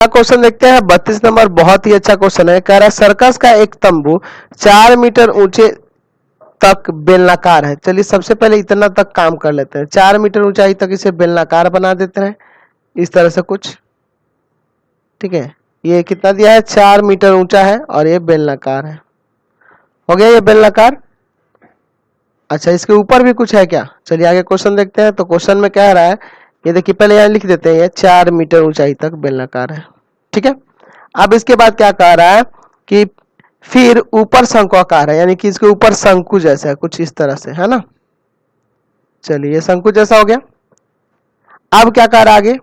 Question देखते हैं 32 number. बहुत ही अच्छा क्वेश्चन है। कह रहा है सर्कस का एक तंबू 4 मीटर ऊंचे तक बेलनाकार है। चलिए सबसे पहले इतना तक काम कर लेते हैं। 4 मीटर ऊंचाई तक इसे बेलनाकार बना देते हैं इस तरह से कुछ। ठीक है, ये कितना दिया है? 4 मीटर ऊंचा है और ये बेलनाकार है। हो गया ये बेलनाकार। अच्छा, इसके ऊपर भी कुछ है क्या? चलिए आगे क्वेश्चन देखते हैं। तो क्वेश्चन में कह रहा है, ये देखिए पहले यहाँ लिख देते हैं, ये 4 मीटर ऊंचाई तक बेलनाकार है। ठीक है, अब इसके बाद क्या कह रहा है कि फिर ऊपर शंक्वाकार है, यानी कि इसके ऊपर शंकु जैसा है कुछ इस तरह से, है ना। चलिए ये शंकु जैसा हो गया। अब क्या कह रहा है आगे,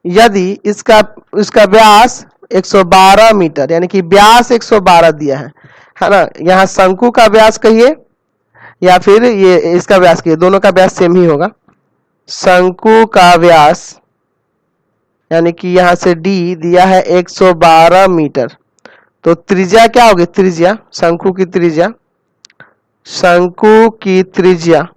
यदि इसका व्यास 112 मीटर, यानी कि व्यास 112 दिया है ना। यहाँ शंकु का व्यास कहिए या फिर ये इसका व्यास कहिए, दोनों का व्यास सेम ही होगा। शंकु का व्यास यानी कि यहां से d दिया है 112 मीटर, तो त्रिज्या क्या होगी? त्रिज्या शंकु की त्रिज्या, शंकु की त्रिज्या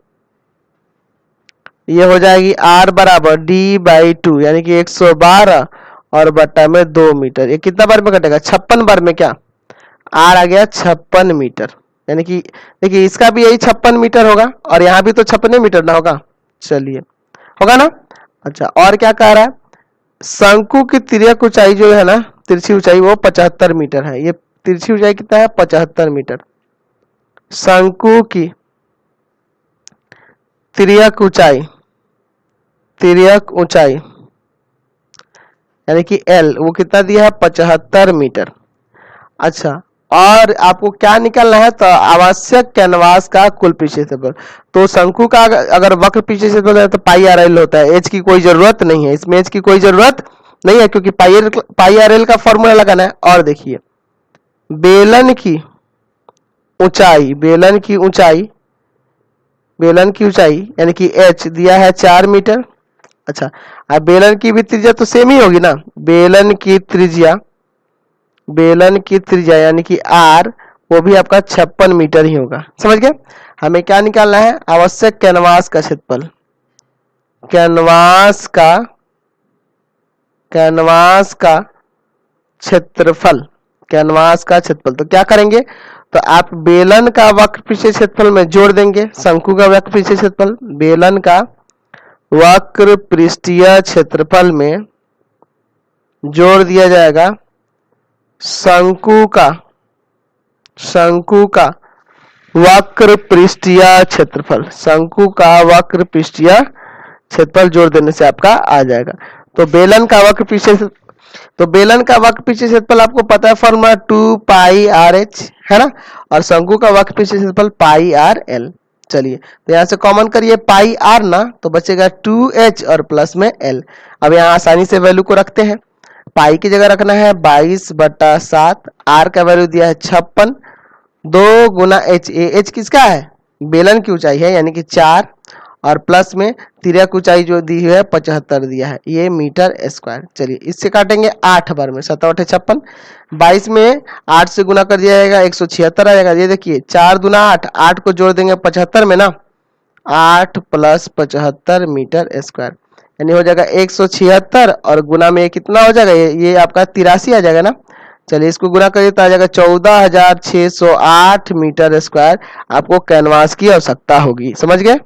ये हो जाएगी r बराबर d/2, यानी कि 112 और बट्टा में 2 मीटर। ये कितना बार में कटेगा? 56 बार में। क्या r आ गया 56 मीटर, यानी कि देखिए इसका भी यही 56 मीटर होगा और यहाँ भी तो 56 मीटर ना होगा। चलिए होगा ना। अच्छा, और क्या कह रहा है? शंकु की तिर्यक ऊंचाई जो है ना, तिरछी ऊंचाई, वो 75 मीटर है। ये तिरछी ऊंचाई कितना है? 75 मीटर। शंकु की तिर्यक ऊंचाई, तिर्यक ऊंचाई यानी कि L, वो कितना दिया है? 75 मीटर। अच्छा, और आपको क्या निकालना है? तो आवश्यक कैनवास का कुल पृष्ठीय क्षेत्रफल। तो शंकु का अगर वक्र पृष्ठीय क्षेत्रफल है तो पाई आर एल होता है। एच की कोई जरूरत नहीं है, इसमें एच की कोई जरूरत नहीं है क्योंकि पाई आर एल का फॉर्मूला लगाना है। और देखिए बेलन की ऊंचाई, बेलन की ऊंचाई, बेलन की ऊंचाई यानी कि एच दिया है 4 मीटर। अच्छा, अब बेलन की भी त्रिज्या तो सेम ही होगी ना। बेलन की त्रिज्या, बेलन की त्रिज्या यानी कि r, वो भी आपका 56 मीटर ही होगा। समझ गए? हमें क्या निकालना है? आवश्यक कैनवास का क्षेत्रफल, कैनवास का क्षेत्रफल, कैनवास का क्षेत्रफल। तो क्या करेंगे? तो आप बेलन का वक्र पृष्ठीय क्षेत्रफल में जोड़ देंगे शंकु का वक्र पृष्ठीय क्षेत्रफल। बेलन का वक्र पृष्ठीय क्षेत्रफल में जोड़ दिया जाएगा शंकु का वक्र पृष्ठीय क्षेत्रफल। शंकु का वक्र पृष्ठीय क्षेत्रफल जोड़ देने से आपका आ जाएगा। तो बेलन का वक्र पृष्ठीय क्षेत्रफल आपको पता है फॉर्मूला 2 पाई आर एच, है ना। और शंकु का वक्र पृष्ठीय क्षेत्रफल पाई आर एल। चलिए तो यहाँ से कॉमन करिए पाई आर ना, तो बचेगा 2h और प्लस में l। अब यहाँ आसानी से वैल्यू को रखते हैं। पाई की जगह रखना है 22/7, r का वैल्यू दिया है 56, 2 गुना h। h किसका है? बेलन की ऊंचाई है यानी कि 4, और प्लस में तिर्यक ऊंचाई जो दी है 75 दिया है, ये मीटर स्क्वायर। चलिए इससे काटेंगे 8 बार में, 7 8 56, 22 में 8 से गुना कर दिया जाएगा 176 आ जाएगा। ये देखिए 4 दूना 8, 8 को जोड़ देंगे 75 में ना, 8 + 75 मीटर स्क्वायर, यानी हो जाएगा 176 और गुना में कितना हो जाएगा? ये आपका 83 आ जाएगा ना। चलिए इसको गुना करिए तो आ जाएगा 14,608 मीटर स्क्वायर आपको कैनवास की आवश्यकता होगी। समझ गए?